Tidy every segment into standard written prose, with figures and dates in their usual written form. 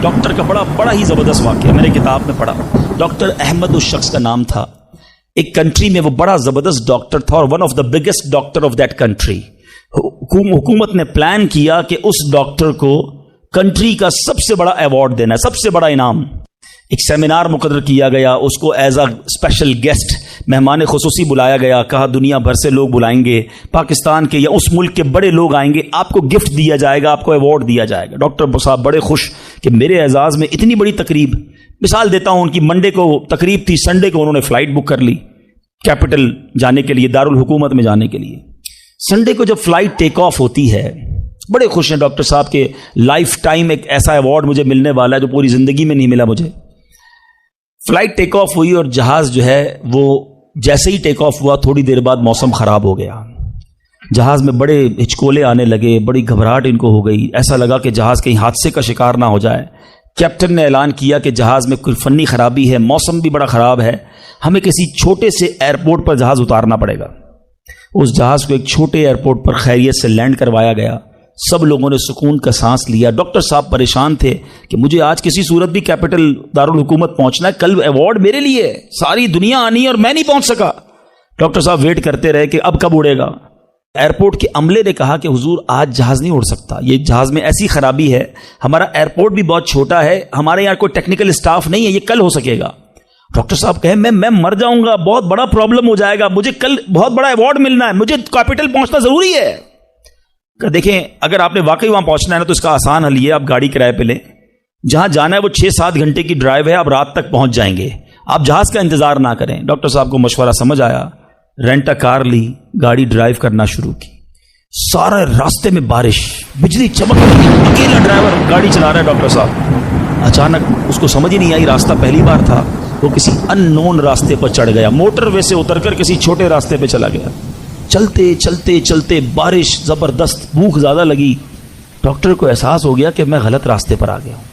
Doctor کا بڑا ہی زبردست واقعہ میں نے کتاب میں پڑھا. ڈاکٹر احمد اس شخص کا نام تھا. ایک کنٹری میں وہ بڑا زبردست ڈاکٹر تھا اور one of the biggest doctor of that country. حکومت نے پلان کیا کہ اس ڈاکٹر کو کنٹری کا سب سے بڑا ایوارڈ دینا ہے, سب سے بڑا انعام. ایک سیمینار مقرر کیا گیا, اس کو ایز اے اسپیشل گیسٹ مہمان خصوصی بلایا گیا. کہا دنیا بھر سے لوگ بلائیں گے, پاکستان کے یا اس ملک کے بڑے لوگ آئیں گے, آپ کو گفٹ دیا جائے گا, آپ کو ایوارڈ دیا جائے گا. ڈاکٹر صاحب بڑے خوش کہ میرے اعزاز میں اتنی بڑی تقریب. مثال دیتا ہوں, ان کی منڈے کو تقریب تھی, سنڈے کو انہوں نے فلائٹ بک کر لی کیپٹل جانے کے لیے, دارالحکومت میں جانے کے لیے. سنڈے کو جب فلائٹ ٹیک آف ہوتی ہے, بڑے خوش ہیں ڈاکٹر صاحب کے لائف ٹائم ایک ایسا ایوارڈ مجھے ملنے والا ہے جو پوری زندگی میں نہیں ملا مجھے. فلائٹ ٹیک آف ہوئی اور جہاز جو ہے وہ جیسے ہی ٹیک آف ہوا تھوڑی دیر بعد موسم خراب ہو گیا. جہاز میں بڑے ہچکولے آنے لگے, بڑی گھبراہٹ ان کو ہو گئی. ایسا لگا کہ جہاز کہیں حادثے کا شکار نہ ہو جائے. کیپٹن نے اعلان کیا کہ جہاز میں کوئی فنی خرابی ہے, موسم بھی بڑا خراب ہے, ہمیں کسی چھوٹے سے ایئرپورٹ پر جہاز اتارنا پڑے گا. اس جہاز کو ایک چھوٹے ایئرپورٹ پر خیریت سے لینڈ کروایا گیا. سب لوگوں نے سکون کا سانس لیا. ڈاکٹر صاحب پریشان تھے کہ مجھے آج کسی صورت بھی کیپٹل دارالحکومت پہنچنا ہے, کل ایوارڈ میرے لیے ہے, ساری دنیا آنی ہے اور میں نہیں پہنچ سکا. ڈاکٹر صاحب ویٹ کرتے رہے کہ اب کب اڑے گا. ایئرپورٹ کے عملے نے کہا کہ حضور آج جہاز نہیں اڑ سکتا, یہ جہاز میں ایسی خرابی ہے, ہمارا ایئرپورٹ بھی بہت چھوٹا ہے, ہمارے یہاں کوئی ٹیکنیکل اسٹاف نہیں ہے, یہ کل ہو سکے گا. ڈاکٹر صاحب کہے میں مر جاؤں گا, بہت بڑا پرابلم ہو جائے گا, مجھے کل بہت بڑا ایوارڈ ملنا ہے, مجھے کیپٹل پہنچنا ضروری ہے. کہ دیکھیں اگر آپ نے واقعی وہاں پہنچنا ہے نا تو اس کا آسان حل یہ, آپ گاڑی کرائے پہ لیں, جہاں جانا ہے وہ 6-7 گھنٹے کی ڈرائیو ہے, آپ رات تک پہنچ جائیں گے, آپ جہاز کا انتظار نہ کریں. ڈاکٹر صاحب کو مشورہ سمجھ آیا, رینٹا کار لی, گاڑی ڈرائیو کرنا شروع کی. سارے راستے میں بارش, بجلی چمک رہی, اکیلا ڈرائیور گاڑی چلا رہا ہے. ڈاکٹر صاحب اچانک اس کو سمجھ ہی نہیں آئی, راستہ پہلی بار تھا, وہ کسی ان نون راستے پر چڑھ گیا, موٹر وے سے اتر کر کسی چھوٹے راستے پہ چلا گیا. چلتے چلتے چلتے بارش زبردست, بھوک زیادہ لگی. ڈاکٹر کو احساس ہو گیا کہ میں غلط راستے پر آ گیا ہوں.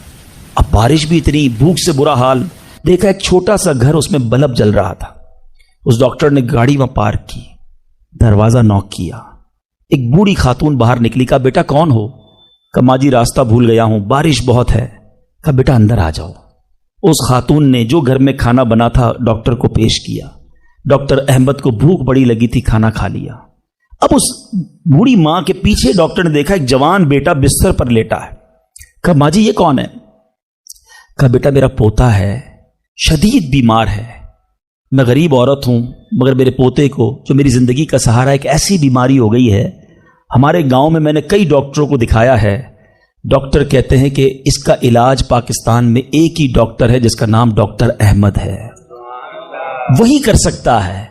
اب بارش بھی اتنی, بھوک سے برا حال. دیکھا ایک چھوٹا سا گھر, اس میں بلب جل رہا تھا. اس ڈاکٹر نے گاڑی وہاں پارک کی, دروازہ نوک کیا. ایک بوڑھی خاتون باہر نکلی. کہا بیٹا کون ہو؟ کہا ماں جی راستہ بھول گیا ہوں, بارش بہت ہے. کہا بیٹا اندر آ جاؤ. اس خاتون نے جو گھر میں کھانا بنا تھا ڈاکٹر کو پیش کیا. ڈاکٹر احمد کو بھوک بڑی لگی تھی, کھانا کھا لیا. اب اس بوڑھی ماں کے پیچھے ڈاکٹر نے دیکھا ایک جوان بیٹا بستر پر لیٹا ہے. کہا ماں جی یہ کون ہے؟ کہا بیٹا میرا پوتا ہے, شدید بیمار ہے. میں غریب عورت ہوں مگر میرے پوتے کو جو میری زندگی کا سہارا, ایک ایسی بیماری ہو گئی ہے. ہمارے گاؤں میں نے کئی ڈاکٹروں کو دکھایا ہے. ڈاکٹر کہتے ہیں کہ اس کا علاج پاکستان میں ایک ہی ڈاکٹر ہے جس کا نام ڈاکٹر احمد ہے, وہی کر سکتا ہے.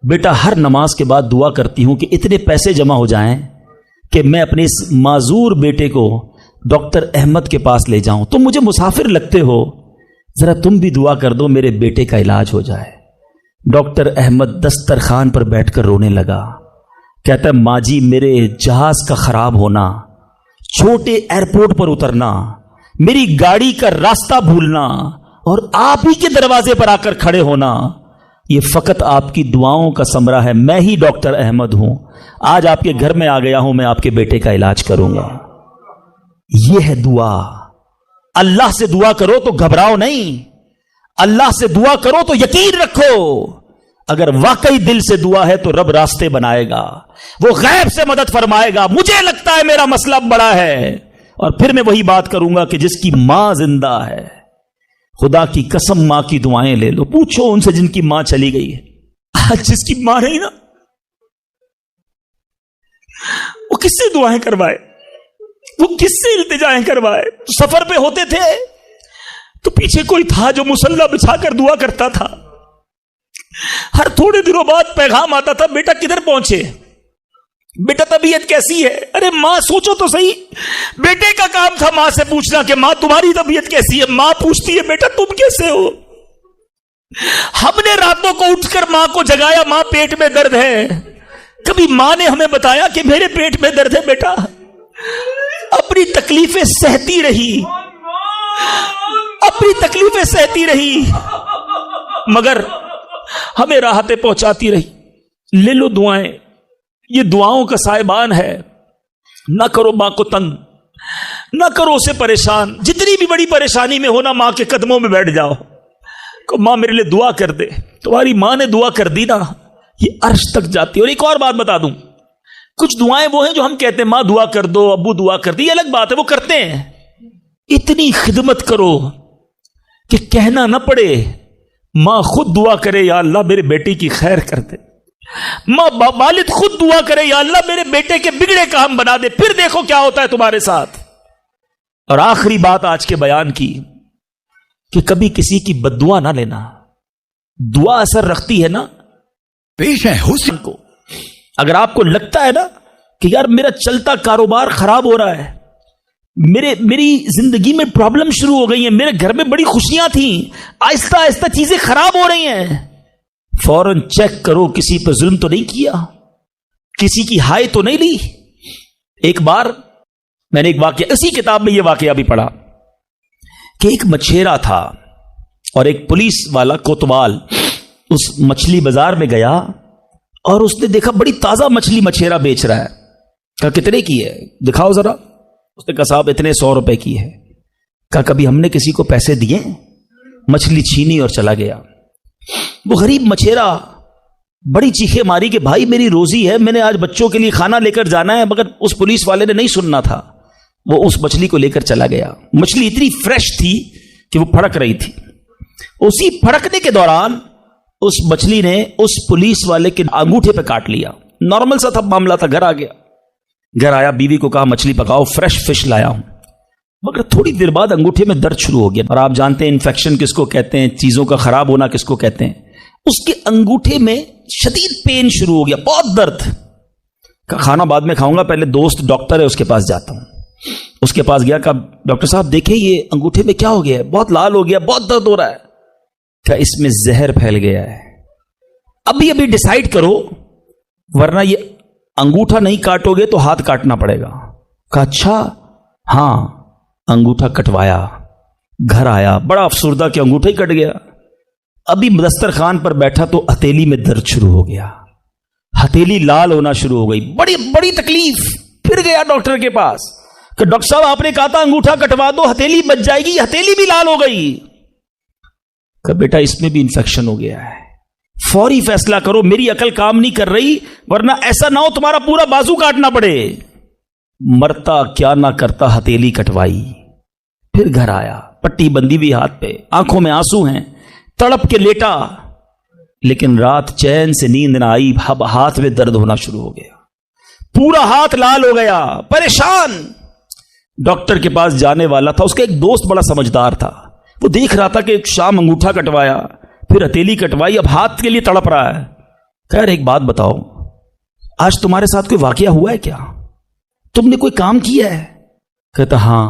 بیٹا ہر نماز کے بعد دعا کرتی ہوں کہ اتنے پیسے جمع ہو جائیں کہ میں اپنے اس معذور بیٹے کو ڈاکٹر احمد کے پاس لے جاؤں. تم مجھے مسافر لگتے ہو, ذرا تم بھی دعا کر دو میرے بیٹے کا علاج ہو جائے. ڈاکٹر احمد دسترخوان پر بیٹھ کر رونے لگا. کہتا ہے ماں جی میرے جہاز کا خراب ہونا, چھوٹے ایئرپورٹ پر اترنا, میری گاڑی کا راستہ بھولنا اور آپ ہی کے دروازے پر آ کر کھڑے ہونا, یہ فقط آپ کی دعاؤں کا ثمرہ ہے. میں ہی ڈاکٹر احمد ہوں, آج آپ کے گھر میں آ گیا ہوں, میں آپ کے بیٹے کا علاج کروں گا. یہ ہے دعا. اللہ سے دعا کرو تو گھبراؤ نہیں, اللہ سے دعا کرو تو یقین رکھو. اگر واقعی دل سے دعا ہے تو رب راستے بنائے گا, وہ غیب سے مدد فرمائے گا. مجھے لگتا ہے میرا مسئلہ بڑا ہے, اور پھر میں وہی بات کروں گا کہ جس کی ماں زندہ ہے, خدا کی قسم ماں کی دعائیں لے لو, پوچھو ان سے جن کی ماں چلی گئی ہے. آج جس کی ماں نہیں نا, وہ کس سے دعائیں کروائے, وہ کس سے التجائیں کروائے. سفر پہ ہوتے تھے تو پیچھے کوئی تھا جو مصلی بچھا کر دعا کرتا تھا. ہر تھوڑے دنوں بعد پیغام آتا تھا, بیٹا کدھر پہنچے, بیٹا طبیعت کیسی ہے. ارے ماں سوچو تو صحیح, بیٹے کا کام تھا ماں سے پوچھنا کہ ماں تمہاری طبیعت کیسی ہے. ماں پوچھتی ہے بیٹا تم کیسے ہو. ہم نے راتوں کو اٹھ کر ماں کو جگایا, ماں پیٹ میں درد ہے. کبھی ماں نے ہمیں بتایا کہ میرے پیٹ میں درد ہے. بیٹا اپنی تکلیفیں سہتی رہی, اپنی تکلیفیں سہتی رہی, مگر ہمیں راحتیں پہنچاتی رہی. لے لو دعائیں, یہ دعاؤں کا سائبان ہے. نہ کرو ماں کو تنگ, نہ کرو اسے پریشان. جتنی بھی بڑی پریشانی میں ہونا ماں کے قدموں میں بیٹھ جاؤ کہ ماں میرے لیے دعا کر دے. تمہاری ماں نے دعا کر دی نا, یہ عرش تک جاتی ہے. اور ایک اور بات بتا دوں, کچھ دعائیں وہ ہیں جو ہم کہتے ہیں ماں دعا کر دو, ابو دعا کر دی, یہ الگ بات ہے, وہ کرتے ہیں. اتنی خدمت کرو کہ کہنا نہ پڑے, ماں خود دعا کرے یا اللہ میرے بیٹی کی خیر کر دے, ماں والد خود دعا کرے یا اللہ میرے بیٹے کے بگڑے کام بنا دے, پھر دیکھو کیا ہوتا ہے تمہارے ساتھ. اور آخری بات آج کے بیان کی کہ کبھی کسی کی بد دعا نہ لینا. دعا اثر رکھتی ہے نا. پیش ہے حسن کو اگر آپ کو لگتا ہے نا کہ یار میرا چلتا کاروبار خراب ہو رہا ہے, میری زندگی میں پرابلم شروع ہو گئی ہیں, میرے گھر میں بڑی خوشیاں تھیں, آہستہ آہستہ چیزیں خراب ہو رہی ہیں, فوراً چیک کرو کسی پر ظلم تو نہیں کیا, کسی کی ہائے تو نہیں لی. ایک بار میں نے ایک واقعہ, اسی کتاب میں یہ واقعہ بھی پڑھا کہ ایک مچھیرا تھا اور ایک پولیس والا کوتوال اس مچھلی بازار میں گیا اور اس نے دیکھا بڑی تازہ مچھلی مچھیرا بیچ رہا ہے. کہا کتنے کی ہے, دکھاؤ ذرا. اس نے کہا صاحب اتنے 100 روپے کی ہے. کہا کبھی ہم نے کسی کو پیسے دیے؟ مچھلی چھینی اور چلا گیا. وہ غریب مچھیرا بڑی چیخیں ماری کہ بھائی میری روزی ہے, میں نے آج بچوں کے لیے کھانا لے کر جانا ہے, مگر اس پولیس والے نے نہیں سننا تھا. وہ اس مچھلی کو لے کر چلا گیا. مچھلی اتنی فریش تھی کہ وہ پھڑک رہی تھی. اسی پھڑکنے کے دوران اس مچھلی نے اس پولیس والے کے انگوٹھے پہ کاٹ لیا. نارمل سا تھا معاملہ تھا. گھر آ گیا, گھر آیا, بیوی کو کہا مچھلی پکاؤ, فریش فش لایا ہوں. مگر تھوڑی دیر بعد انگوٹھے میں درد شروع ہو گیا. اور آپ جانتے ہیں انفیکشن کس کو کہتے ہیں, چیزوں کا خراب ہونا کس کو کہتے ہیں. اس کے انگوٹھے میں شدید پین شروع ہو گیا, بہت درد. کھانا بعد میں کھاؤں گا, پہلے دوست ڈاکٹر ہے اس کے پاس جاتا ہوں. اس کے پاس گیا, کہا ڈاکٹر صاحب دیکھیں یہ انگوٹھے میں کیا ہو گیا ہے, بہت لال ہو گیا, بہت درد ہو رہا ہے. کہا اس میں زہر پھیل گیا ہے, ابھی ڈیسائیڈ کرو ورنہ یہ انگوٹھا نہیں کاٹو گے تو ہاتھ کاٹنا پڑے گا. کہا اچھا, ہاں. انگوٹھا کٹوایا, گھر آیا, بڑا افسردہ کہ انگوٹھا ہی کٹ گیا. ابھی دسترخوان پر بیٹھا تو ہتھیلی میں درد شروع ہو گیا, ہتھیلی لال ہونا شروع ہو گئی, بڑی بڑی تکلیف. پھر گیا ڈاکٹر کے پاس کہ ڈاکٹر صاحب آپ نے کہا تھا انگوٹھا کٹوا دو, ہتھیلی بچ جائے گی, ہتھیلی بھی لال ہو گئی. کہ بیٹا اس میں بھی انفیکشن ہو گیا ہے, فوری فیصلہ کرو, میری عقل کام نہیں کر رہی ورنہ ایسا نہ ہو تمہارا پورا بازو کاٹنا پڑے. مرتا کیا نہ کرتا, ہتھیلی کٹوائی. پھر گھر آیا, پٹی بندی ہوئی ہاتھ پہ, آنکھوں میں آنسو ہیں, تڑپ کے لیٹا, لیکن رات چین سے نیند نہ آئی. ہاتھ میں درد ہونا شروع ہو گیا, پورا ہاتھ لال ہو گیا, پریشان. ڈاکٹر کے پاس جانے والا تھا, اس کا ایک دوست بڑا سمجھدار تھا, وہ دیکھ رہا تھا کہ ایک شام انگوٹھا کٹوایا, پھر ہتھیلی کٹوائی, اب ہاتھ کے لیے تڑپ رہا ہے. خیر ایک بات بتاؤ, آج تمہارے ساتھ کوئی واقعہ ہوا ہے کیا, تم نے کوئی کام کیا ہے؟ کہتا ہاں,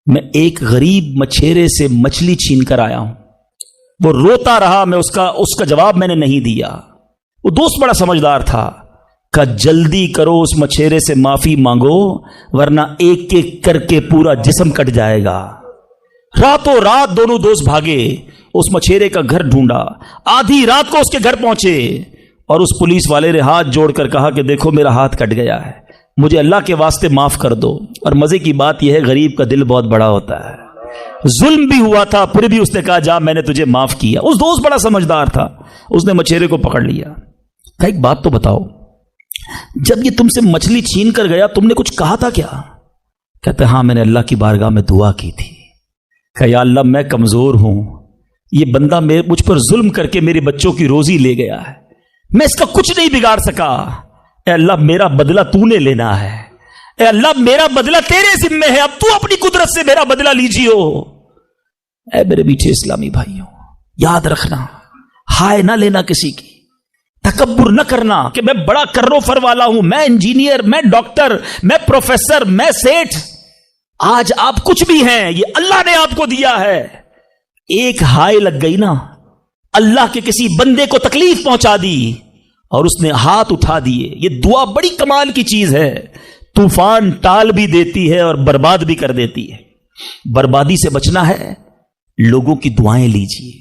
میں ایک غریب مچھیرے سے مچھلی چھین کر آیا ہوں. وہ روتا رہا, میں اس کا جواب میں نے نہیں دیا. وہ دوست بڑا سمجھدار تھا, کہ جلدی کرو اس مچھیرے سے معافی مانگو ورنہ ایک ایک کر کے پورا جسم کٹ جائے گا. راتوں رات دونوں دوست بھاگے, اس مچھیرے کا گھر ڈھونڈا, آدھی رات کو اس کے گھر پہنچے اور اس پولیس والے نے ہاتھ جوڑ کر کہا کہ دیکھو میرا ہاتھ کٹ گیا ہے, مجھے اللہ کے واسطے معاف کر دو. اور مزے کی بات یہ ہے غریب کا دل بہت بڑا ہوتا ہے, ظلم بھی ہوا تھا پھر بھی اس نے کہا جا میں نے تجھے معاف کیا. اس دوست بڑا سمجھدار تھا, اس نے مچھیرے کو پکڑ لیا. کہا ایک بات تو بتاؤ, جب یہ تم سے مچھلی چھین کر گیا تم نے کچھ کہا تھا کیا؟ کہتے ہاں میں نے اللہ کی بارگاہ میں دعا کی تھی. کہا یا اللہ میں کمزور ہوں, یہ بندہ مجھ پر ظلم کر کے میرے بچوں کی روزی لے گیا ہے, میں اس کا کچھ نہیں بگاڑ سکا. اے اللہ میرا بدلہ تو نے لینا ہے, اے اللہ میرا بدلہ تیرے ذمہ ہے, اب تو اپنی قدرت سے میرا بدلہ لیجیو. اے میرے میٹھے اسلامی بھائیوں, یاد رکھنا, ہائے نہ لینا کسی کی, تکبر نہ کرنا کہ میں بڑا کرو فر والا ہوں, میں انجینئر, میں ڈاکٹر, میں پروفیسر, میں سیٹھ. آج آپ کچھ بھی ہیں, یہ اللہ نے آپ کو دیا ہے. ایک ہائے لگ گئی نا, اللہ کے کسی بندے کو تکلیف پہنچا دی اور اس نے ہاتھ اٹھا دیے. یہ دعا بڑی کمال کی چیز ہے, طوفان ٹال بھی دیتی ہے اور برباد بھی کر دیتی ہے. بربادی سے بچنا ہے, لوگوں کی دعائیں لیجیے.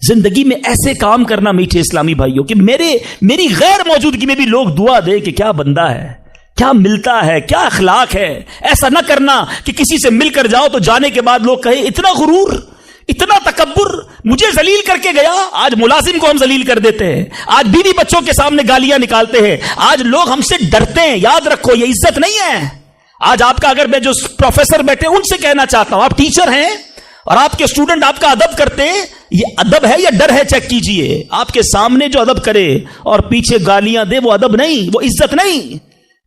زندگی میں ایسے کام کرنا میٹھے اسلامی بھائیوں کہ میری غیر موجودگی میں بھی لوگ دعا دیں کہ کیا بندہ ہے, کیا ملتا ہے، کیا اخلاق ہے. ایسا نہ کرنا کہ کسی سے مل کر جاؤ تو جانے کے بعد لوگ کہیں اتنا غرور، اتنا تکبر، مجھے ذلیل کر کے گیا. آج ملازم کو ہم ذلیل کر دیتے ہیں، آج بیوی بچوں کے سامنے گالیاں نکالتے ہیں، آج لوگ ہم سے ڈرتے ہیں. یاد رکھو یہ عزت نہیں ہے. آج آپ کا، اگر میں جو پروفیسر بیٹھے ان سے کہنا چاہتا ہوں، آپ ٹیچر ہیں اور آپ کے اسٹوڈنٹ آپ کا ادب کرتے ہیں، یہ ادب ہے یا ڈر ہے؟ چیک کیجئے. آپ کے سامنے جو ادب کرے اور پیچھے گالیاں دے، وہ ادب نہیں، وہ عزت نہیں.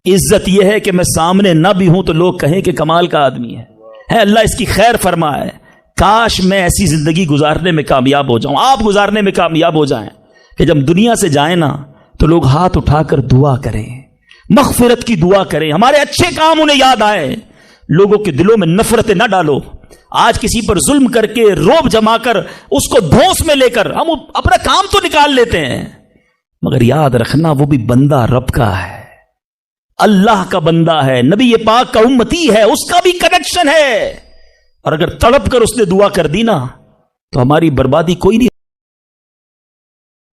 عزت یہ ہے کہ میں سامنے نہ بھی ہوں تو لوگ کہیں کہ کمال کا آدمی ہے اللہ اس کی خیر فرمائے. کاش میں ایسی زندگی گزارنے میں کامیاب ہو جاؤں، آپ گزارنے میں کامیاب ہو جائیں کہ جب دنیا سے جائیں نا تو لوگ ہاتھ اٹھا کر دعا کریں، مغفرت کی دعا کریں، ہمارے اچھے کام انہیں یاد آئے. لوگوں کے دلوں میں نفرتیں نہ ڈالو. آج کسی پر ظلم کر کے، روب جما کر، اس کو دھوس میں لے کر ہم اپنا کام تو نکال لیتے ہیں، مگر یاد رکھنا وہ بھی بندہ رب کا ہے، اللہ کا بندہ ہے، نبی پاک کا امتی ہے، اس کا بھی کنیکشن ہے. اور اگر تڑپ کر اس نے دعا کر دی نا تو ہماری بربادی کوئی نہیں